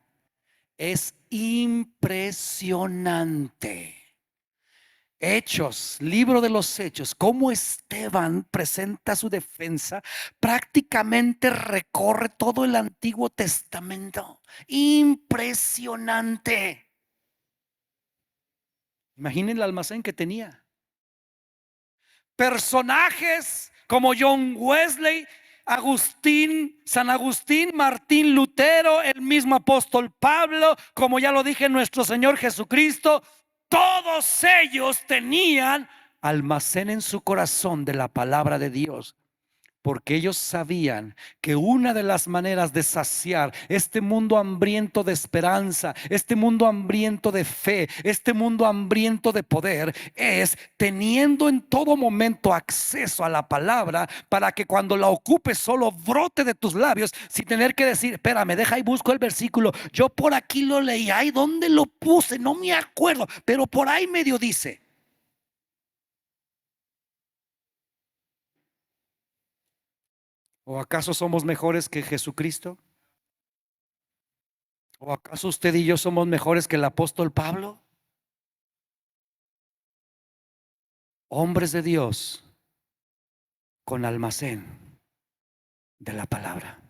Es impresionante. Hechos, libro de los Hechos, cómo Esteban presenta su defensa, prácticamente recorre todo el Antiguo Testamento. Impresionante. Imaginen el almacén que tenía. Personajes como John Wesley, San Agustín, Martín Lutero, el mismo apóstol Pablo, como ya lo dije, nuestro Señor Jesucristo, todos ellos tenían almacén en su corazón de la palabra de Dios. Porque ellos sabían que una de las maneras de saciar este mundo hambriento de esperanza, este mundo hambriento de fe, este mundo hambriento de poder, es teniendo en todo momento acceso a la palabra, para que cuando la ocupes solo brote de tus labios, sin tener que decir, espérame, deja y busco el versículo, yo por aquí lo leí, ay, ¿dónde lo puse? No me acuerdo, pero por ahí medio dice. ¿O acaso somos mejores que Jesucristo? ¿O acaso usted y yo somos mejores que el apóstol Pablo? Hombres de Dios con almacén de la palabra.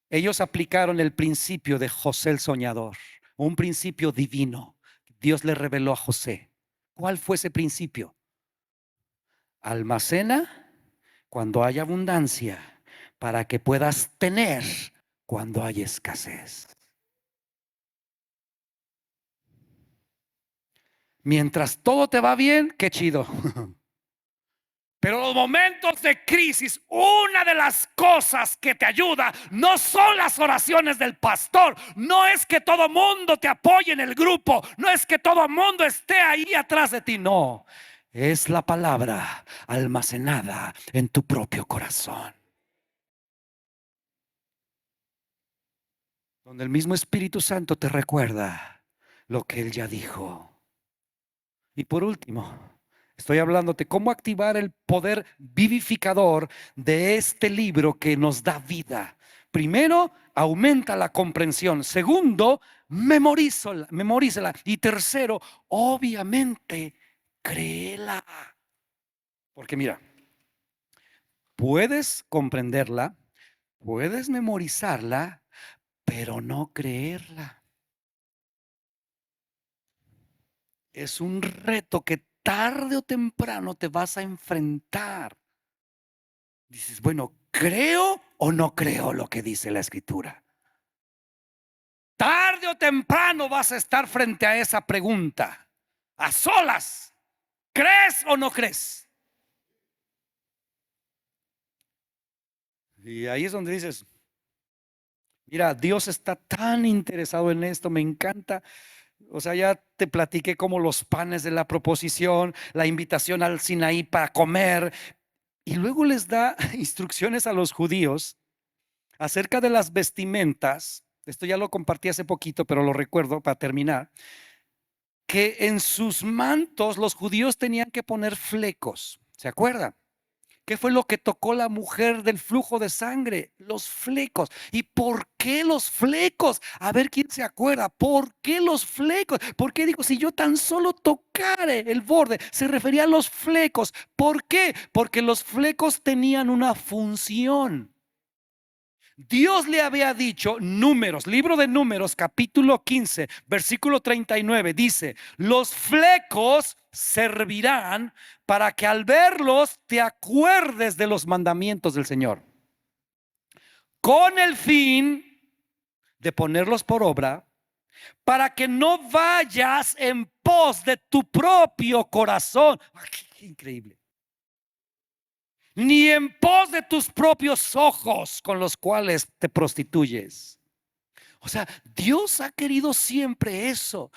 Ellos aplicaron el principio de José el soñador, un principio divino. Dios le reveló a José. ¿Cuál fue ese principio? Almacena cuando haya abundancia, para que puedas tener cuando haya escasez. Mientras todo te va bien, qué chido. Pero los momentos de crisis, una de las cosas que te ayuda no son las oraciones del pastor, no es que todo mundo te apoye en el grupo, no es que todo mundo esté ahí atrás de ti, no, es la palabra almacenada en tu propio corazón, donde el mismo Espíritu Santo te recuerda lo que Él ya dijo. Y por último, estoy hablándote cómo activar el poder vivificador de este libro que nos da vida. Primero, aumenta la comprensión. Segundo, memorízala. Y tercero, obviamente, créela. Porque mira, puedes comprenderla, puedes memorizarla, pero no creerla. Es un reto que tarde o temprano te vas a enfrentar. Dices, bueno, creo o no creo lo que dice la Escritura? Tarde o temprano vas a estar frente a esa pregunta, a solas. ¿Crees o no crees? Y ahí es donde dices, mira, Dios está tan interesado en esto, me encanta. O sea, ya te platiqué como los panes de la proposición, la invitación al Sinaí para comer, y luego les da instrucciones a los judíos acerca de las vestimentas. Esto ya lo compartí hace poquito, pero lo recuerdo para terminar, que en sus mantos los judíos tenían que poner flecos. ¿Se acuerdan? ¿Qué fue lo que tocó la mujer del flujo de sangre? Los flecos. ¿Y por qué los flecos? A ver quién se acuerda. ¿Por qué los flecos? ¿Por qué dijo, si yo tan solo tocare el borde? Se refería a los flecos. ¿Por qué? Porque los flecos tenían una función. Dios le había dicho, Números, libro de Números, capítulo 15, versículo 39, dice, los flecos servirán para que al verlos te acuerdes de los mandamientos del Señor, con el fin de ponerlos por obra, para que no vayas en pos de tu propio corazón. Qué increíble. Ni en pos de tus propios ojos con los cuales te prostituyes. O sea, Dios ha querido siempre eso.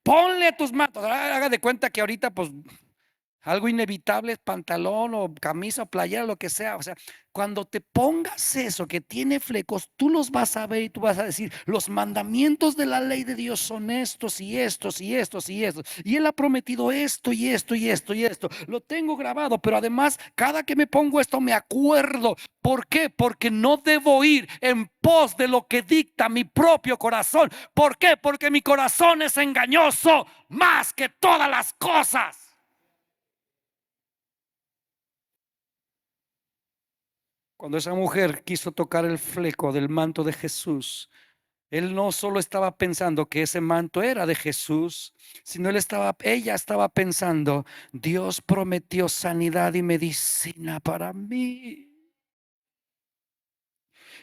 Ponle tus manos, haga de cuenta que ahorita pues algo inevitable es pantalón o camisa o playera, lo que sea. O sea, cuando te pongas eso que tiene flecos, tú los vas a ver y tú vas a decir, los mandamientos de la ley de Dios son estos y estos y estos y estos. Y Él ha prometido esto y esto y esto y esto. Lo tengo grabado, pero además cada que me pongo esto me acuerdo. ¿Por qué? Porque no debo ir en pos de lo que dicta mi propio corazón. ¿Por qué? Porque mi corazón es engañoso más que todas las cosas. Cuando esa mujer quiso tocar el fleco del manto de Jesús, él no solo estaba pensando que ese manto era de Jesús, sino ella estaba pensando, Dios prometió sanidad y medicina para mí.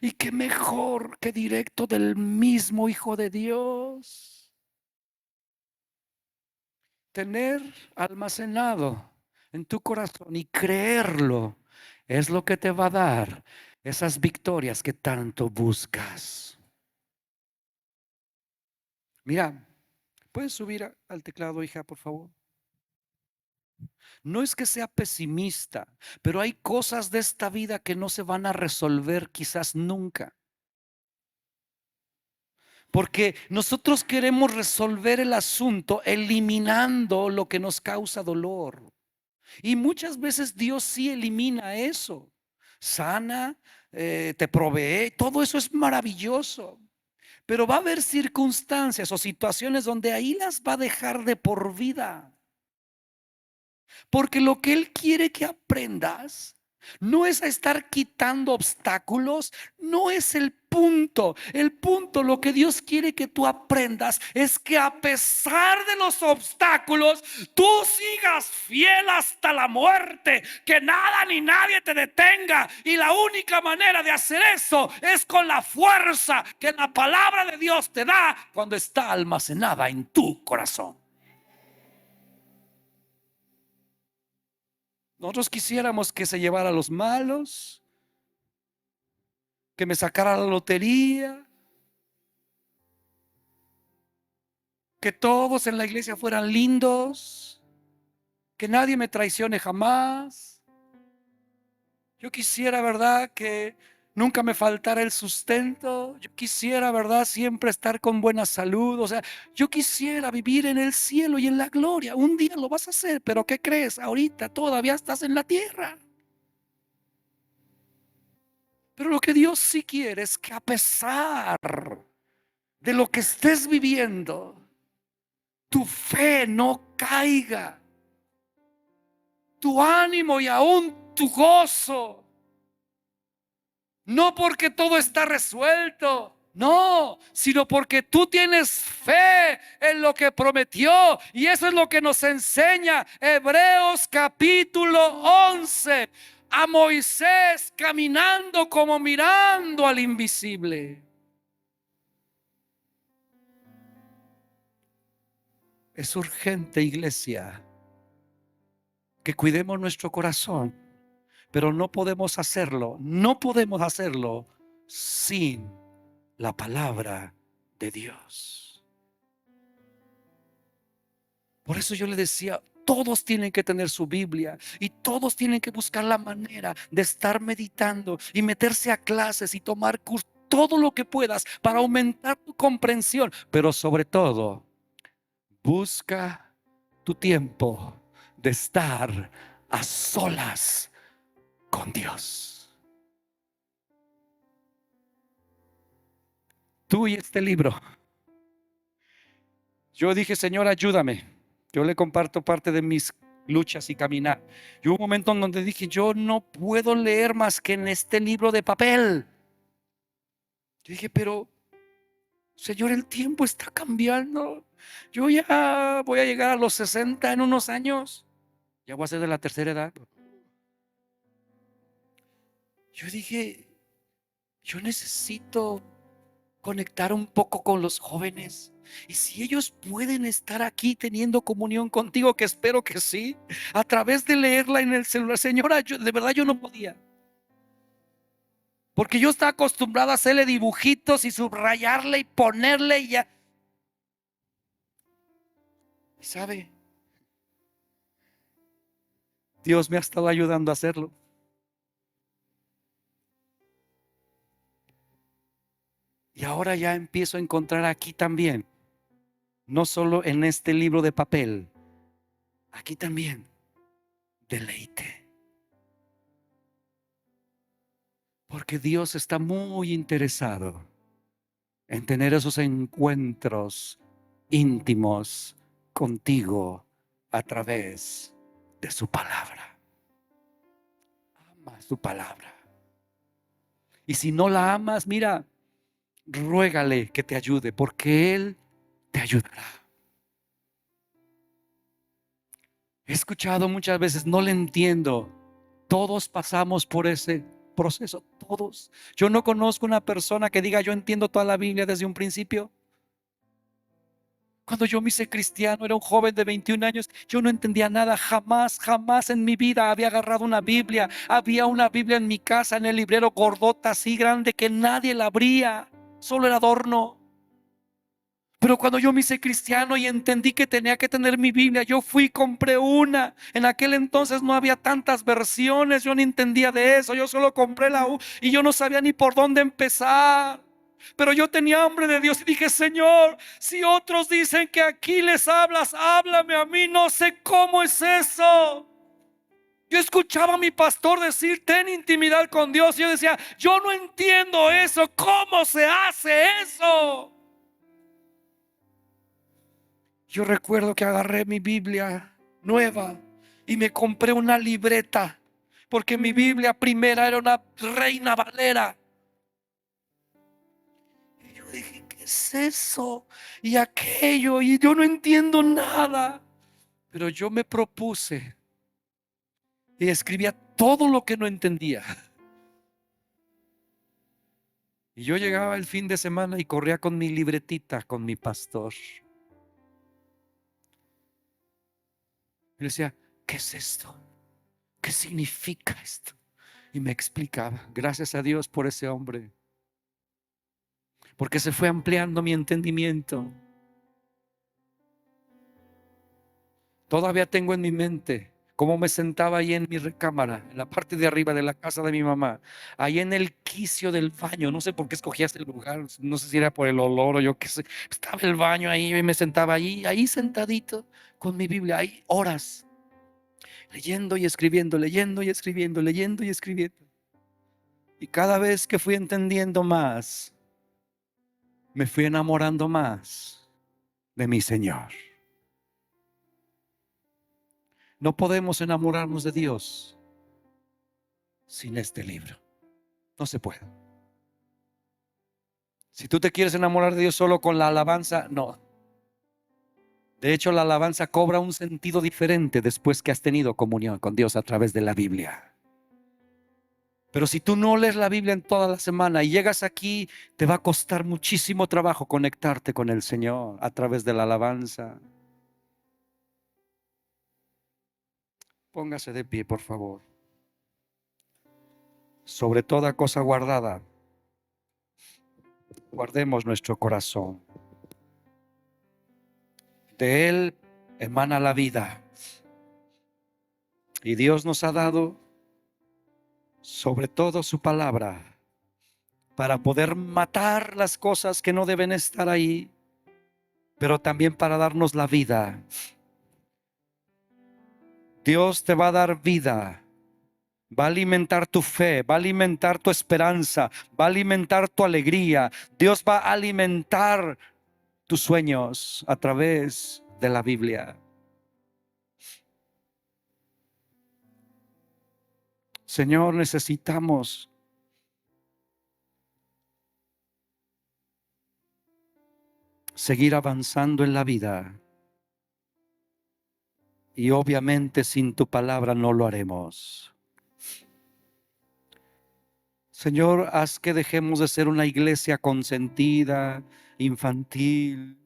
Y qué mejor que directo del mismo Hijo de Dios. Tener almacenado en tu corazón y creerlo es lo que te va a dar esas victorias que tanto buscas. Mira, ¿puedes subir al teclado, hija, por favor? No es que sea pesimista, pero hay cosas de esta vida que no se van a resolver quizás nunca. Porque nosotros queremos resolver el asunto eliminando lo que nos causa dolor. Y muchas veces Dios sí elimina eso. Sana, te provee, todo eso es maravilloso. Pero va a haber circunstancias o situaciones donde ahí las va a dejar de por vida. Porque lo que Él quiere que aprendas no es a estar quitando obstáculos, no es el punto. El punto, lo que Dios quiere que tú aprendas es que a pesar de los obstáculos, tú sigas fiel hasta la muerte, que nada ni nadie te detenga. Y la única manera de hacer eso es con la fuerza que la palabra de Dios te da cuando está almacenada en tu corazón. Nosotros quisiéramos que se llevara a los malos, que me sacara la lotería, que todos en la iglesia fueran lindos, que nadie me traicione jamás. Yo quisiera, ¿verdad?, que nunca me faltara el sustento. Yo quisiera, ¿verdad?, siempre estar con buena salud. O sea, yo quisiera vivir en el cielo y en la gloria. Un día lo vas a hacer, pero ¿qué crees? Ahorita todavía estás en la tierra. Pero lo que Dios sí quiere es que a pesar de lo que estés viviendo, tu fe no caiga, tu ánimo y aún tu gozo. No porque todo está resuelto, no, sino porque tú tienes fe en lo que prometió. Y eso es lo que nos enseña Hebreos capítulo 11. a Moisés caminando como mirando al invisible. Es urgente, iglesia, que cuidemos nuestro corazón, pero no podemos hacerlo sin la palabra de Dios. Por eso yo le decía, todos tienen que tener su Biblia y todos tienen que buscar la manera de estar meditando y meterse a clases y tomar cursos, todo lo que puedas para aumentar tu comprensión, pero sobre todo, busca tu tiempo de estar a solas con Dios. Tú y este libro. Yo dije, Señor, ayúdame. Yo le comparto parte de mis luchas y caminar. Y hubo un momento en donde dije, yo no puedo leer más que en este libro de papel. Yo dije, pero Señor, el tiempo está cambiando. Yo ya voy a llegar a los 60 en unos años. Ya voy a ser de la tercera edad. Yo dije, yo necesito conectar un poco con los jóvenes. Y si ellos pueden estar aquí teniendo comunión contigo, que espero que sí, a través de leerla en el celular. Señora, de verdad yo no podía. Porque yo estaba acostumbrado a hacerle dibujitos y subrayarle y ponerle y ya. ¿Sabe? Dios me ha estado ayudando a hacerlo. Y ahora ya empiezo a encontrar aquí también, no solo en este libro de papel, aquí también, deleite. Porque Dios está muy interesado en tener esos encuentros íntimos contigo a través de su palabra. Ama su palabra. Y si no la amas, mira, ruégale que te ayude, porque Él te ayudará. He escuchado muchas veces, no le entiendo. Todos pasamos por ese proceso, todos. Yo no conozco una persona que diga, yo entiendo toda la Biblia desde un principio. Cuando yo me hice cristiano, era un joven de 21 años, yo no entendía nada, jamás en mi vida había agarrado una Biblia. Había una Biblia en mi casa, en el librero, gordota, así grande, que nadie la abría, solo era adorno. Pero cuando yo me hice cristiano y entendí que tenía que tener mi Biblia, yo fui y compré una. En aquel entonces no había tantas versiones, yo no entendía de eso, yo solo compré la U y yo no sabía ni por dónde empezar. Pero yo tenía hambre de Dios y dije, Señor, si otros dicen que aquí les hablas, háblame a mí, no sé cómo es eso. Yo escuchaba a mi pastor decir, ten intimidad con Dios. Y yo decía, yo no entiendo eso, ¿cómo se hace eso? Yo recuerdo que agarré mi Biblia nueva y me compré una libreta, porque mi Biblia primera era una Reina Valera. Y yo dije, ¿qué es eso? Y aquello, y yo no entiendo nada. Pero yo me propuse y escribía todo lo que no entendía. Y yo llegaba el fin de semana y corría con mi libretita, con mi pastor. Y le decía, ¿qué es esto? ¿Qué significa esto? Y me explicaba. Gracias a Dios por ese hombre, porque se fue ampliando mi entendimiento. Todavía tengo en mi mente cómo me sentaba ahí en mi recámara, en la parte de arriba de la casa de mi mamá, ahí en el quicio del baño. No sé por qué escogí ese lugar, no sé si era por el olor o yo qué sé. Estaba el baño ahí y me sentaba ahí sentadito con mi Biblia, ahí horas, leyendo y escribiendo, leyendo y escribiendo, leyendo y escribiendo. Y cada vez que fui entendiendo más, me fui enamorando más de mi Señor. No podemos enamorarnos de Dios sin este libro. No se puede. Si tú te quieres enamorar de Dios solo con la alabanza, no. De hecho, la alabanza cobra un sentido diferente después que has tenido comunión con Dios a través de la Biblia. Pero si tú no lees la Biblia en toda la semana y llegas aquí, te va a costar muchísimo trabajo conectarte con el Señor a través de la alabanza. Póngase de pie, por favor. Sobre toda cosa guardada, guardemos nuestro corazón. De Él emana la vida. Y Dios nos ha dado sobre todo su palabra para poder matar las cosas que no deben estar ahí, pero también para darnos la vida. Dios te va a dar vida, va a alimentar tu fe, va a alimentar tu esperanza, va a alimentar tu alegría. Dios va a alimentar tus sueños a través de la Biblia. Señor, necesitamos seguir avanzando en la vida. Y obviamente sin tu palabra no lo haremos. Señor, haz que dejemos de ser una iglesia consentida, infantil,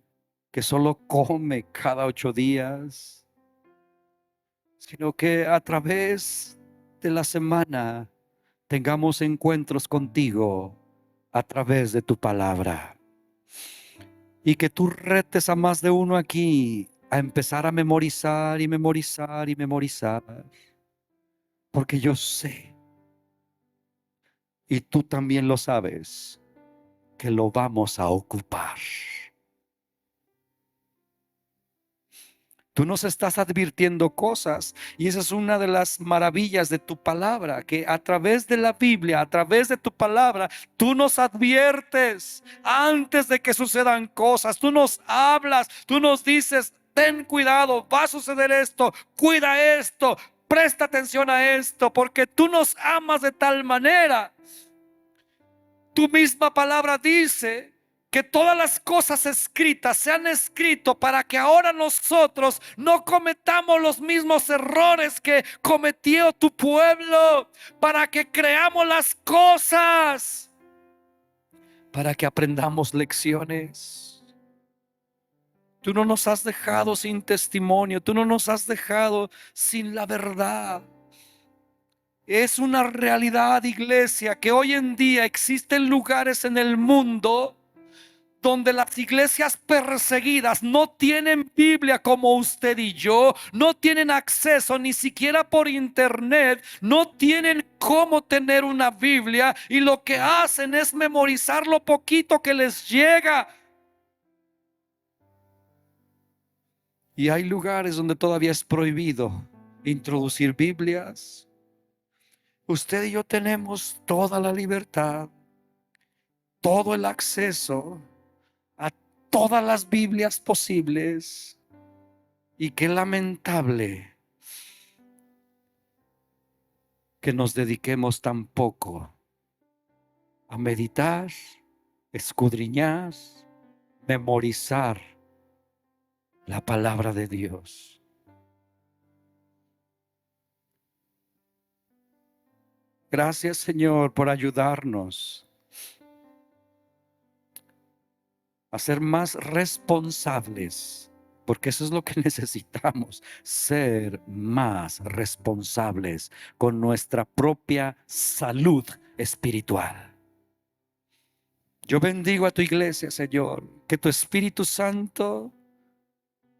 que solo come cada 8 días, sino que a través de la semana tengamos encuentros contigo a través de tu palabra. Y que tú retes a más de uno aquí a empezar a memorizar y memorizar y memorizar. Porque yo sé, y tú también lo sabes, que lo vamos a ocupar. Tú nos estás advirtiendo cosas y esa es una de las maravillas de tu palabra, que a través de la Biblia, a través de tu palabra, tú nos adviertes antes de que sucedan cosas. Tú nos hablas, tú nos dices, ten cuidado, va a suceder esto, cuida esto, presta atención a esto, porque tú nos amas de tal manera. Tu misma palabra dice que todas las cosas escritas se han escrito para que ahora nosotros no cometamos los mismos errores que cometió tu pueblo, para que creamos las cosas, para que aprendamos lecciones. Tú no nos has dejado sin testimonio, tú no nos has dejado sin la verdad. Es una realidad, iglesia, que hoy en día existen lugares en el mundo donde las iglesias perseguidas no tienen Biblia como usted y yo, no tienen acceso ni siquiera por internet, no tienen cómo tener una Biblia y lo que hacen es memorizar lo poquito que les llega. Y hay lugares donde todavía es prohibido introducir Biblias. Usted y yo tenemos toda la libertad, todo el acceso a todas las Biblias posibles. Y qué lamentable que nos dediquemos tan poco a meditar, escudriñar, memorizar la palabra de Dios. Gracias, Señor, por ayudarnos a ser más responsables, porque eso es lo que necesitamos, ser más responsables con nuestra propia salud espiritual. Yo bendigo a tu iglesia, Señor, que tu Espíritu Santo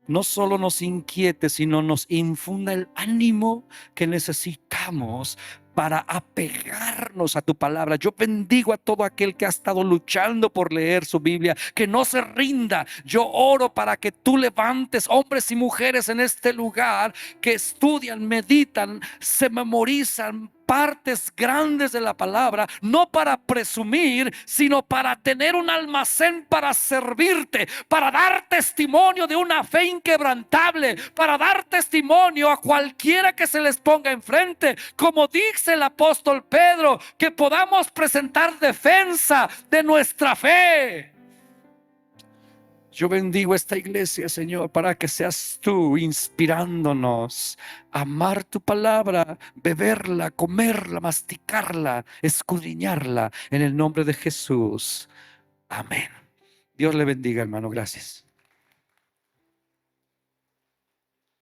no solo nos inquiete, sino nos infunda el ánimo que necesitamos para apegarnos a tu palabra. Yo bendigo a todo aquel que ha estado luchando por leer su Biblia, que no se rinda. Yo oro para que tú levantes hombres y mujeres en este lugar que estudian, meditan, se memorizan partes grandes de la palabra, no para presumir, sino para tener un almacén para servirte, para dar testimonio de una fe inquebrantable, para dar testimonio a cualquiera que se les ponga enfrente, como dice el apóstol Pedro, que podamos presentar defensa de nuestra fe. Yo bendigo esta iglesia, Señor, para que seas tú inspirándonos a amar tu palabra, beberla, comerla, masticarla, escudriñarla en el nombre de Jesús. Amén. Dios le bendiga, hermano. Gracias.